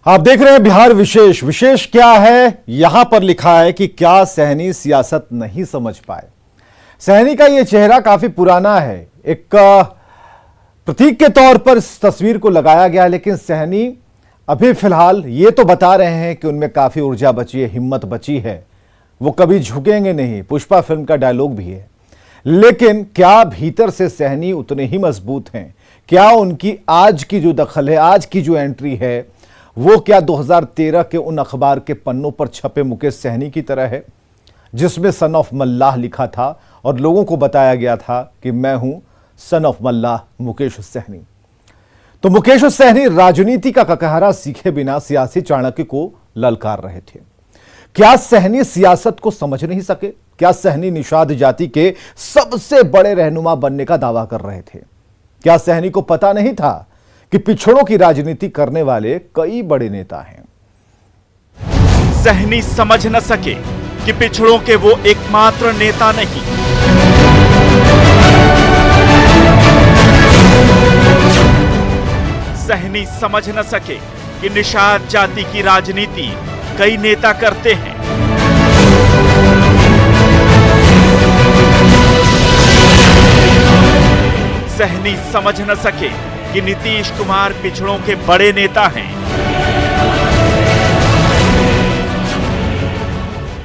आप देख रहे हैं बिहार विशेष। विशेष क्या है, यहां पर लिखा है कि क्या सहनी सियासत नहीं समझ पाए। सहनी का यह चेहरा काफी पुराना है, एक प्रतीक के तौर पर इस तस्वीर को लगाया गया, लेकिन सहनी अभी फिलहाल ये तो बता रहे हैं कि उनमें काफी ऊर्जा बची है, हिम्मत बची है, वो कभी झुकेंगे नहीं। पुष्पा फिल्म का डायलॉग भी है। लेकिन क्या भीतर से सहनी उतने ही मजबूत हैं? क्या उनकी आज की जो दखल है, आज की जो एंट्री है, वो क्या 2013 के उन अखबार के पन्नों पर छपे मुकेश सहनी की तरह है, जिसमें सन ऑफ मल्लाह लिखा था और लोगों को बताया गया था कि मैं हूं सन ऑफ मल्लाह मुकेश सहनी। तो मुकेश सहनी राजनीति का ककहरा सीखे बिना सियासी चाणक्य को ललकार रहे थे। क्या सहनी सियासत को समझ नहीं सके? क्या सहनी निषाद जाति के सबसे बड़े रहनुमा बनने का दावा कर रहे थे? क्या सहनी को पता नहीं था कि पिछड़ों की राजनीति करने वाले कई बड़े नेता हैं? सहनी समझ न सके कि पिछड़ों के वो एकमात्र नेता नहीं। सहनी समझ न सके कि निषाद जाति की राजनीति कई नेता करते हैं। सहनी समझ न सके कि नीतीश कुमार पिछड़ों के बड़े नेता हैं।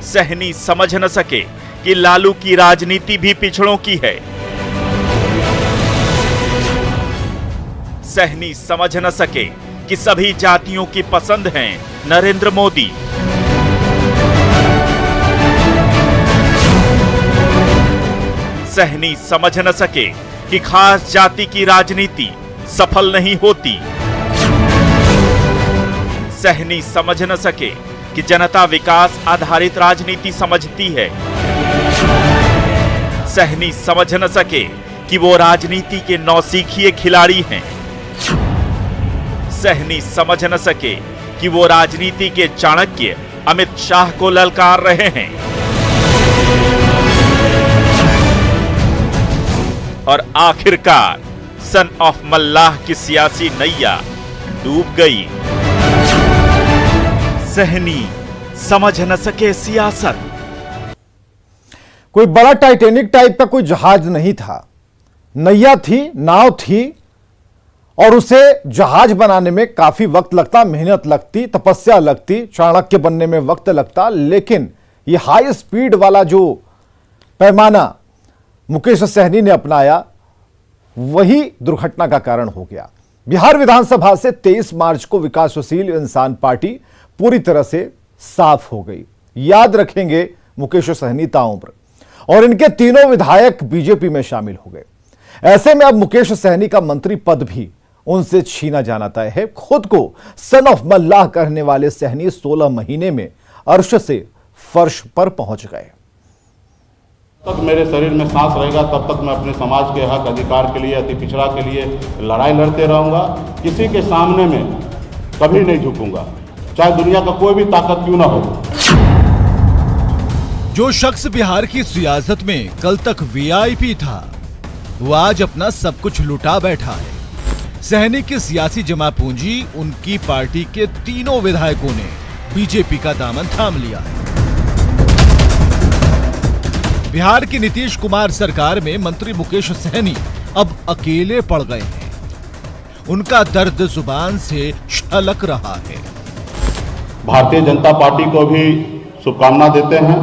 सहनी समझ न सके कि लालू की राजनीति भी पिछड़ों की है। सहनी समझ न सके कि सभी जातियों की पसंद हैं नरेंद्र मोदी। सहनी समझ न सके कि खास जाति की राजनीति सफल नहीं होती। सहनी समझ न सके कि जनता विकास आधारित राजनीति समझती है। सहनी समझ न सके कि वो राजनीति के नौसिखिए खिलाड़ी हैं। सहनी समझ न सके कि वो राजनीति के चाणक्य अमित शाह को ललकार रहे हैं। और आखिरकार सन ऑफ मल्लाह की सियासी नैया डूब गई। सहनी समझ न सके सियासत। कोई बड़ा टाइटैनिक टाइप का कोई जहाज नहीं था, नैया थी, नाव थी, और उसे जहाज बनाने में काफी वक्त लगता, मेहनत लगती, तपस्या लगती, चाणक्य बनने में वक्त लगता। लेकिन यह हाई स्पीड वाला जो पैमाना मुकेश सहनी ने अपनाया, वही दुर्घटना का कारण हो गया। बिहार विधानसभा से 23 मार्च को विकासशील इंसान पार्टी पूरी तरह से साफ हो गई। याद रखेंगे मुकेश सहनी ताउम्र, और इनके तीनों विधायक बीजेपी में शामिल हो गए। ऐसे में अब मुकेश सहनी का मंत्री पद भी उनसे छीना जाना तय है। खुद को सन ऑफ मल्लाह कहने वाले सहनी 16 महीने में अर्श से फर्श पर पहुंच गए। तक मेरे शरीर में सांस रहेगा तब तक मैं अपने समाज के हक अधिकार के लिए, अति पिछड़ा के लिए लड़ाई लड़ते रहूंगा। किसी के सामने में कभी नहीं झुकूंगा, चाहे दुनिया का कोई भी ताकत क्यों ना हो। जो शख्स बिहार की सियासत में कल तक वीआईपी था, वो आज अपना सब कुछ लुटा बैठा है। सहनी की सियासी जमा पूंजी उनकी पार्टी के तीनों विधायकों ने बीजेपी का दामन थाम लिया है। बिहार की नीतीश कुमार सरकार में मंत्री मुकेश सहनी अब अकेले पड़ गए हैं। उनका दर्द जुबान से छलक रहा है। भारतीय जनता पार्टी को भी शुभकामना देते हैं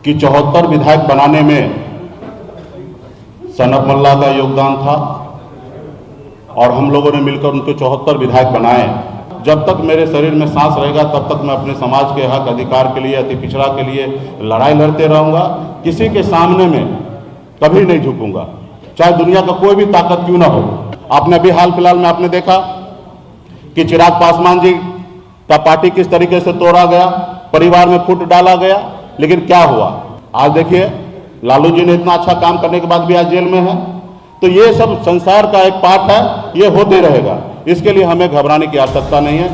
कि 74 विधायक बनाने में सन ऑफ मल्लाह का योगदान था और हम लोगों ने मिलकर उनको 74 विधायक बनाए। जब तक मेरे शरीर में सांस रहेगा तब तक मैं अपने समाज के हक अधिकार के लिए, अति पिछड़ा के लिए लड़ाई लड़ते रहूंगा। किसी के सामने में कभी नहीं झुकूंगा, चाहे दुनिया का कोई भी ताकत क्यों ना हो। आपने अभी हाल फिलहाल में आपने देखा कि चिराग पासवान जी का पार्टी किस तरीके से तोड़ा गया, परिवार में फूट डाला गया, लेकिन क्या हुआ? आज देखिए, लालू जी ने इतना अच्छा काम करने के बाद भी आज जेल में है। तो ये सब संसार का एक पार्ट है, ये होते रहेगा। इसके लिए हमें घबराने की आवश्यकता नहीं है।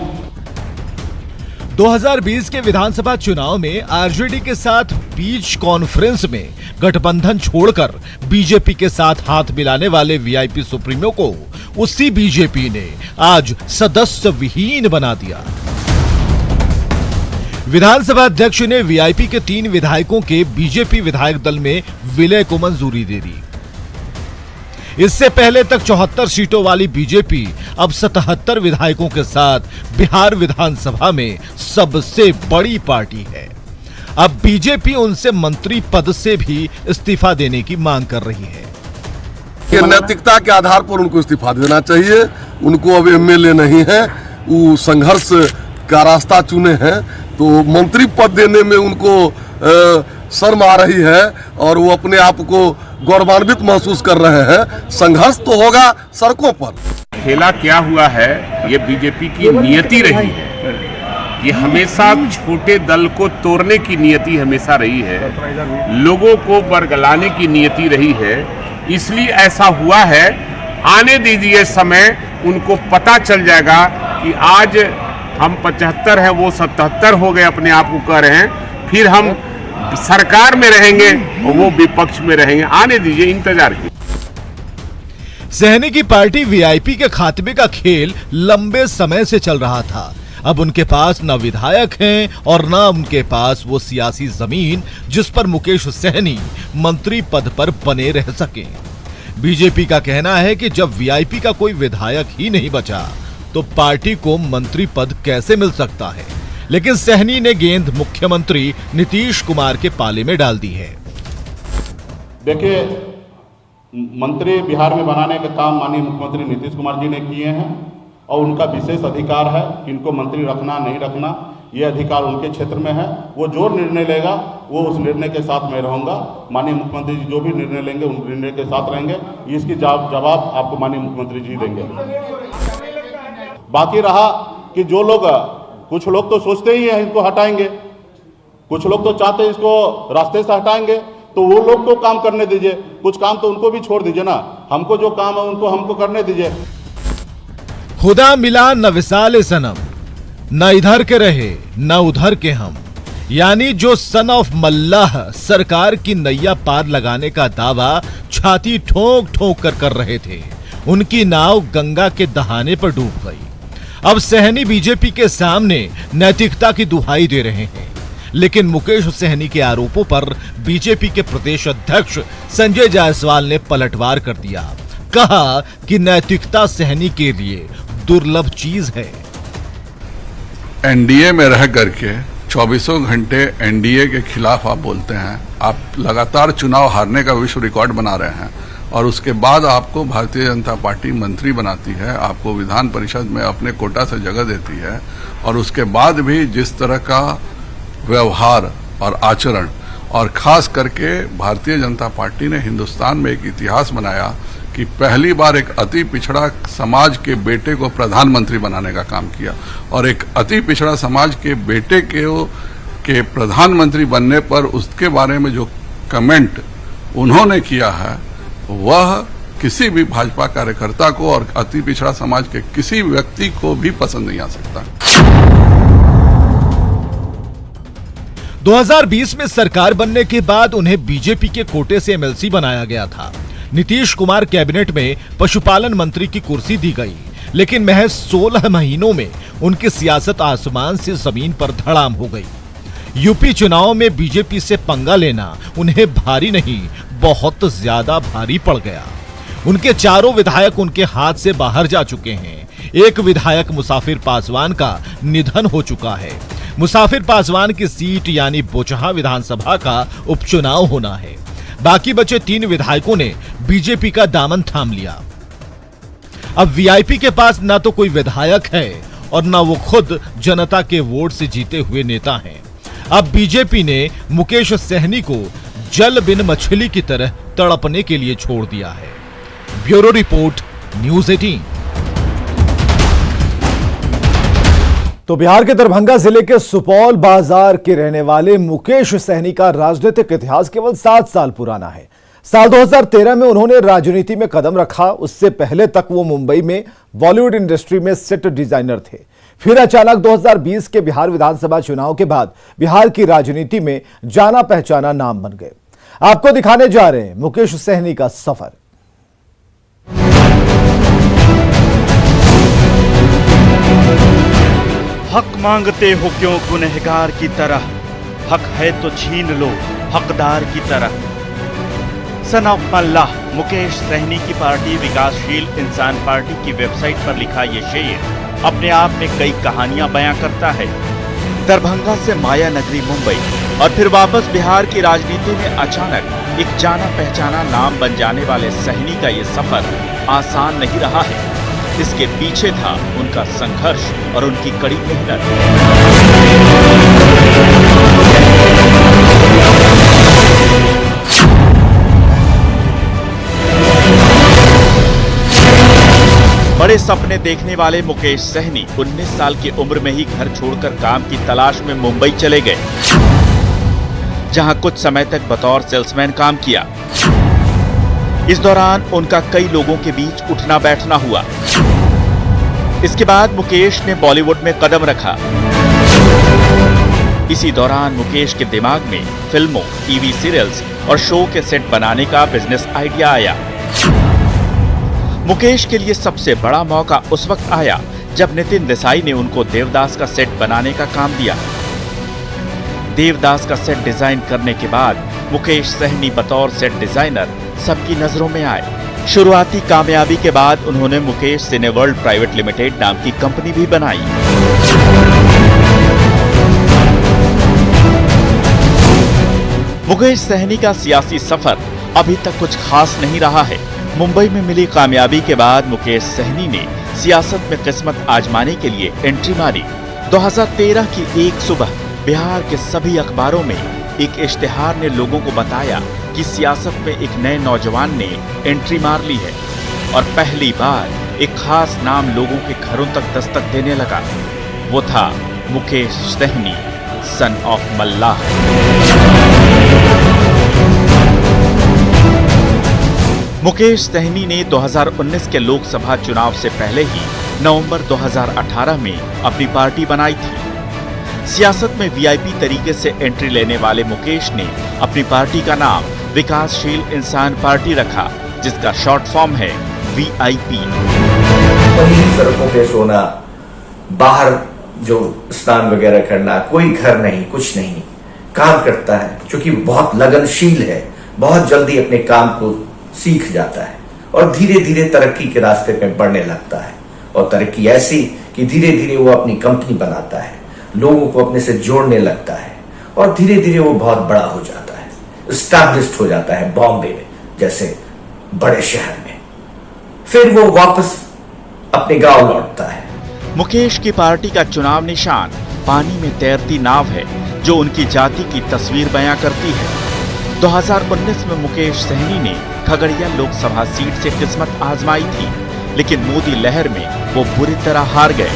2020 के विधानसभा चुनाव में आरजेडी के साथ बीच कॉन्फ्रेंस में गठबंधन छोड़कर बीजेपी के साथ हाथ मिलाने वाले वीआईपी सुप्रीमो को उसी बीजेपी ने आज सदस्य विहीन बना दिया। विधानसभा अध्यक्ष ने वीआईपी के 3 विधायकों के बीजेपी विधायक दल में विलय को मंजूरी दे दी। इससे पहले तक 74 सीटों वाली बीजेपी अब 77 विधायकों के साथ बिहार विधानसभा में सबसे बड़ी पार्टी है। अब बीजेपी उनसे मंत्री पद से भी इस्तीफा देने की मांग कर रही है। नैतिकता के आधार पर उनको इस्तीफा देना चाहिए। उनको अब एमएलए नहीं है, वो संघर्ष का रास्ता चुने हैं, तो मंत्री पद देने में उनको शर्म आ रही है और वो अपने आप को गौरवान्वित महसूस कर रहे हैं। संघर्ष तो होगा सड़कों पर। खेला क्या हुआ है, ये बीजेपी की नियति रही है। ये हमेशा छोटे दल को तोड़ने की नियति हमेशा रही है, लोगों को बरगलाने की नियति रही है। इसलिए ऐसा हुआ है। आने दीजिए समय, उनको पता चल जाएगा कि आज हम 75 हैं, वो 77 हो गए, अपने आप को कह रहे हैं। फिर हम सरकार में रहेंगे और वो विपक्ष में रहेंगे। आने दीजिए, इंतजार कीजिए। सहनी की पार्टी वीआईपी के खात्मे का खेल लंबे समय से चल रहा था। अब उनके पास न विधायक हैं और न उनके पास वो सियासी जमीन जिस पर मुकेश सहनी मंत्री पद पर बने रह सके। बीजेपी का कहना है कि जब वीआईपी का कोई विधायक ही नहीं बचा तो पार्टी को मंत्री पद कैसे मिल सकता है। लेकिन सहनी ने गेंद मुख्यमंत्री नीतीश कुमार के पाले में डाल दी है। देखिए, मंत्री बिहार में बनाने का काम माननीय मुख्यमंत्री नीतीश कुमार जी ने किए हैं और उनका विशेष अधिकार है कि इनको मंत्री रखना नहीं रखना, ये अधिकार उनके क्षेत्र में है। वो जो निर्णय लेगा वो उस निर्णय के साथ मैं रहूंगा। माननीय मुख्यमंत्री जी जो भी निर्णय लेंगे उन निर्णय के साथ रहेंगे। इसकी जवाब आपको माननीय मुख्यमंत्री जी देंगे। बाकी रहा कि जो लोग, कुछ लोग तो सोचते ही हैं इसको हटाएंगे, कुछ लोग तो चाहते हैं इसको रास्ते से हटाएंगे, तो वो लोग को काम करने दीजिए। कुछ काम तो उनको भी छोड़ दीजिए ना, हमको जो काम है उनको हमको करने दीजिए। खुदा मिला न विसाल सनम, न इधर के रहे न उधर के हम, यानी जो सन ऑफ मल्लाह सरकार की नैया पार लगाने का दावा छाती ठोक ठोक कर रहे थे, उनकी नाव गंगा के दहाने पर डूब गई। अब सहनी बीजेपी के सामने नैतिकता की दुहाई दे रहे हैं। लेकिन मुकेश सहनी के आरोपों पर बीजेपी के प्रदेश अध्यक्ष संजय जायसवाल ने पलटवार कर दिया। कहा कि नैतिकता सहनी के लिए दुर्लभ चीज है। एनडीए में रह करके 24 घंटे एनडीए के खिलाफ आप बोलते हैं, आप लगातार चुनाव हारने का विश्व रिकॉर्ड बना रहे हैं और उसके बाद आपको भारतीय जनता पार्टी मंत्री बनाती है, आपको विधान परिषद में अपने कोटा से जगह देती है और उसके बाद भी जिस तरह का व्यवहार और आचरण, और खास करके भारतीय जनता पार्टी ने हिंदुस्तान में एक इतिहास बनाया कि पहली बार एक अति पिछड़ा समाज के बेटे को प्रधानमंत्री बनाने का काम किया और एक अति पिछड़ा समाज के बेटे के प्रधानमंत्री बनने पर उसके बारे में जो कमेंट उन्होंने किया है वह किसी भी भाजपा कार्यकर्ता को और अति पिछड़ा समाज के किसी व्यक्ति को भी पसंद नहीं आ सकता। 2020 में सरकार बनने के बाद उन्हें बीजेपी के कोटे से एमएलसी बनाया गया था। नीतीश कुमार कैबिनेट में पशुपालन मंत्री की कुर्सी दी गई, लेकिन महज 16 महीनों में उनकी सियासत आसमान से जमीन पर धड़ाम हो गई। यूपी चुनाव में बीजेपी से पंगा लेना उन्हें भारी नहीं, बहुत ज्यादा भारी पड़ गया। उनके चारों विधायक उनके हाथ से बाहर जा चुके हैं। एक विधायक मुसाफिर पासवान का निधन हो चुका है। मुसाफिर पासवान की सीट यानी बोचहा विधानसभा का उपचुनाव होना है। बाकी बचे 3 विधायकों ने बीजेपी का दामन थाम लिया। अब वीआईपी के पास ना तो कोई विधायक है और ना वो खुद जनता के वोट से जीते हुए नेता हैं। अब बीजेपी ने मुकेश सहनी को जल बिन मछली की तरह तड़पने के लिए छोड़ दिया है। Bureau report, news 18। तो बिहार के दरभंगा जिले के सुपौल बाजार के रहने वाले मुकेश सहनी का राजनीतिक इतिहास केवल 7 साल पुराना है। साल 2013 में उन्होंने राजनीति में कदम रखा। उससे पहले तक वो मुंबई में बॉलीवुड इंडस्ट्री में सेट डिजाइनर थे। फिर अचानक 2020 के बिहार विधानसभा चुनाव के बाद बिहार की राजनीति में जाना पहचाना नाम बन गए। आपको दिखाने जा रहे हैं मुकेश सहनी का सफर। हक मांगते हो क्यों गुनहगार की तरह, हक है तो छीन लो हकदार की तरह। सन ऑफ मल्लाह मुकेश सहनी की पार्टी विकासशील इंसान पार्टी की वेबसाइट पर लिखा ये शेर अपने आप में कई कहानियां बयां करता है। दरभंगा से माया नगरी मुंबई और फिर वापस बिहार की राजनीति में अचानक एक जाना पहचाना नाम बन जाने वाले सहनी का ये सफर आसान नहीं रहा है। इसके पीछे था उनका संघर्ष और उनकी कड़ी मेहनत। बड़े सपने देखने वाले मुकेश सहनी 19 साल की उम्र में ही घर छोड़कर काम की तलाश में मुंबई चले गए, जहां कुछ समय तक बतौर सेल्समैन काम किया। इस दौरान उनका कई लोगों के बीच उठना बैठना हुआ। इसके बाद मुकेश ने बॉलीवुड में कदम रखा। इसी दौरान मुकेश के दिमाग में फिल्मों, टीवी सीरियल्स और शो के सेट बनाने का बिजनेस आइडिया आया। मुकेश के लिए सबसे बड़ा मौका उस वक्त आया जब नितिन देसाई ने उनको देवदास का सेट बनाने का काम दिया। देवदास का सेट डिजाइन करने के बाद मुकेश सहनी बतौर सेट डिजाइनर सबकी नजरों में आए। शुरुआती कामयाबी के बाद उन्होंने मुकेश सिनेवर्ल्ड प्राइवेट लिमिटेड नाम की कंपनी भी बनाई। मुकेश सहनी का सियासी सफर अभी तक कुछ खास नहीं रहा है। मुंबई में मिली कामयाबी के बाद मुकेश सहनी ने सियासत में किस्मत आजमाने के लिए एंट्री मारी। 2013 की एक सुबह बिहार के सभी अखबारों में एक इश्तिहार ने लोगों को बताया कि सियासत में एक नए नौजवान ने एंट्री मार ली है और पहली बार एक खास नाम लोगों के घरों तक दस्तक देने लगा। वो था मुकेश सहनी, सन ऑफ मल्लाह। मुकेश सहनी ने 2019 के लोकसभा चुनाव से पहले ही नवंबर 2018 में अपनी पार्टी बनाई थी। सियासत में वीआईपी तरीके से एंट्री लेने वाले मुकेश ने अपनी पार्टी का नाम विकासशील इंसान पार्टी रखा, जिसका शॉर्ट फॉर्म है वीआईपी। वही सड़कों पे सोना, बाहर जो स्नान वगैरह करना, कोई घर नहीं, कुछ नहीं, काम करता है। क्योंकि बहुत लगनशील है, बहुत जल्दी अपने काम को सीख जाता है और धीरे धीरे तरक्की के रास्ते पे बढ़ने लगता है। और तरक्की ऐसी कि धीरे धीरे वो अपनी कंपनी बनाता है, लोगों को अपने से जोड़ने लगता है और धीरे धीरे वो बहुत बड़ा हो जाता है, एस्टैब्लिश्ड हो जाता है बॉम्बे में जैसे बड़े शहर में। फिर वो वापस अपने गांव लौटता है। मुकेश की पार्टी का चुनाव निशान पानी में तैरती नाव है, जो उनकी जाति की तस्वीर बयां करती है। 2019 में मुकेश सहनी ने खगड़िया लोकसभा सीट से किस्मत आजमाई थी, लेकिन मोदी लहर में वो बुरी तरह हार गए।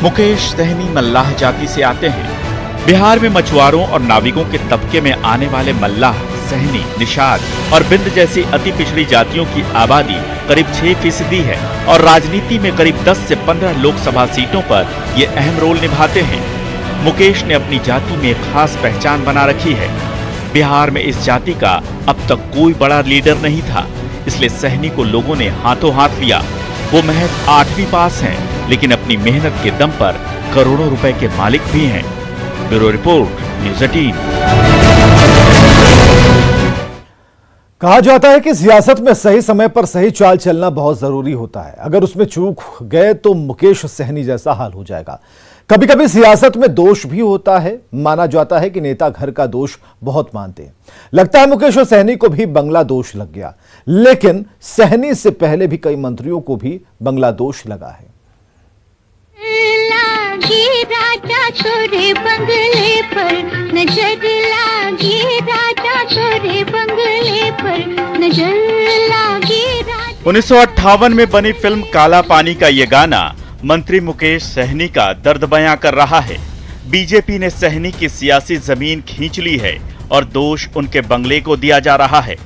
मुकेश सहनी मल्लाह जाति से आते हैं। बिहार में मछुआरों और नाविकों के तबके में आने वाले मल्लाह, सहनी, निषाद और बिंद जैसी अति पिछड़ी जातियों की आबादी करीब 6% है और राजनीति में करीब 10 से 15 लोकसभा सीटों पर ये अहम रोल निभाते हैं। मुकेश ने अपनी जाति में एक खास पहचान बना रखी है। बिहार में इस जाति का अब तक कोई बड़ा लीडर नहीं था, इसलिए सहनी को लोगों ने हाथों हाथ लिया। वो महज 8वीं पास हैं, लेकिन अपनी मेहनत के दम पर करोड़ों रुपए के मालिक भी हैं। Bureau report, news 18। कहा जाता है कि सियासत में सही समय पर सही चाल चलना बहुत जरूरी होता है। अगर उसमें चूक गए तो मुकेश सहनी जैसा हाल हो जाएगा। कभी कभी सियासत में दोष भी होता है। माना जाता है कि नेता घर का दोष बहुत मानते हैं। लगता है मुकेश और सहनी को भी बंगला दोष लग गया, लेकिन सहनी से पहले भी कई मंत्रियों को भी बंगला दोष लगा है। लागी राजा छोरे बंगले पर नजर, लागी राजा छोरे बंगले पर नजर, लागी राजा। 1958 में बनी फिल्म काला पानी का ये गाना मंत्री मुकेश सहनी का दर्द बयां कर रहा है। बीजेपी ने सहनी की सियासी जमीन खींच ली है और दोष उनके बंगले को दिया जा रहा है।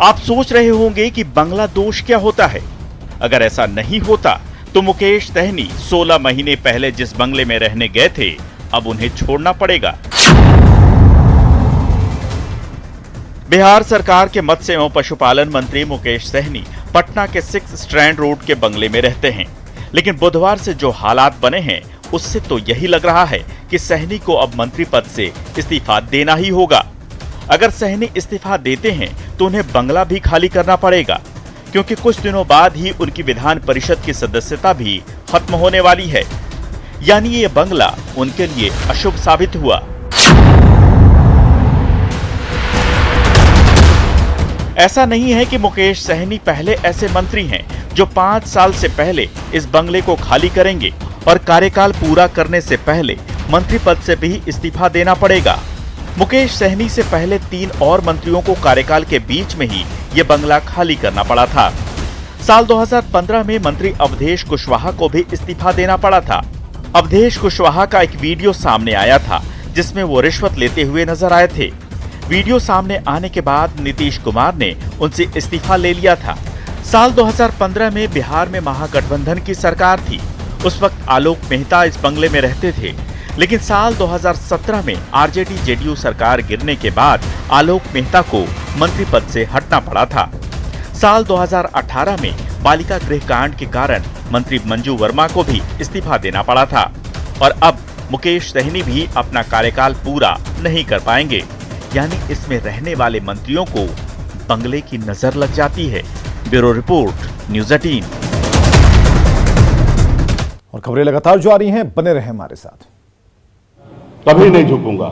आप सोच रहे होंगे कि बंगला दोष क्या होता है। अगर ऐसा नहीं होता तो मुकेश सहनी 16 महीने पहले जिस बंगले में रहने गए थे, अब उन्हें छोड़ना पड़ेगा। बिहार सरकार के मत्स्य एवं पशुपालन मंत्री मुकेश सहनी पटना के 6 स्ट्रैंड रोड के बंगले में रहते हैं, लेकिन बुधवार से जो हालात बने हैं उससे तो यही लग रहा है कि सहनी को अब मंत्री पद से इस्तीफा देना ही होगा। अगर सहनी इस्तीफा देते हैं तो उन्हें बंगला भी खाली करना पड़ेगा, क्योंकि कुछ दिनों बाद ही उनकी विधान परिषद की सदस्यता भी खत्म होने वाली है। यानी ये बंगला उनके लिए अशुभ साबित हुआ। ऐसा नहीं है कि मुकेश सहनी पहले ऐसे मंत्री हैं जो 5 साल से पहले इस बंगले को खाली करेंगे और कार्यकाल पूरा करने से पहले मंत्री पद से भी इस्तीफा देना पड़ेगा। मुकेश सहनी से पहले 3 और मंत्रियों को कार्यकाल के बीच में ही ये बंगला खाली करना पड़ा था। साल 2015 में मंत्री अवधेश कुशवाहा को भी इस्तीफा देना पड़ा था। अवधेश कुशवाहा का एक वीडियो सामने आया था जिसमें वो रिश्वत लेते हुए नजर आए थे। वीडियो सामने आने के बाद नीतीश कुमार ने उनसे इस्तीफा ले लिया था। साल 2015 में बिहार में महागठबंधन की सरकार थी। उस वक्त आलोक मेहता इस बंगले में रहते थे, लेकिन साल 2017 में आरजेडी-जेडीयू सरकार गिरने के बाद आलोक मेहता को मंत्री पद से हटना पड़ा था। साल 2018 में बालिका गृह कांड के कारण मंत्री मंजू वर्मा को भी इस्तीफा देना पड़ा था और अब मुकेश सहनी भी अपना कार्यकाल पूरा नहीं कर पाएंगे। यानी इसमें रहने वाले मंत्रियों को बंगले की नजर लग जाती है। Bureau report, news 18। और खबरें लगातार जारी हैं, बने रहे हमारे साथ। कभी नहीं झुकूंगा।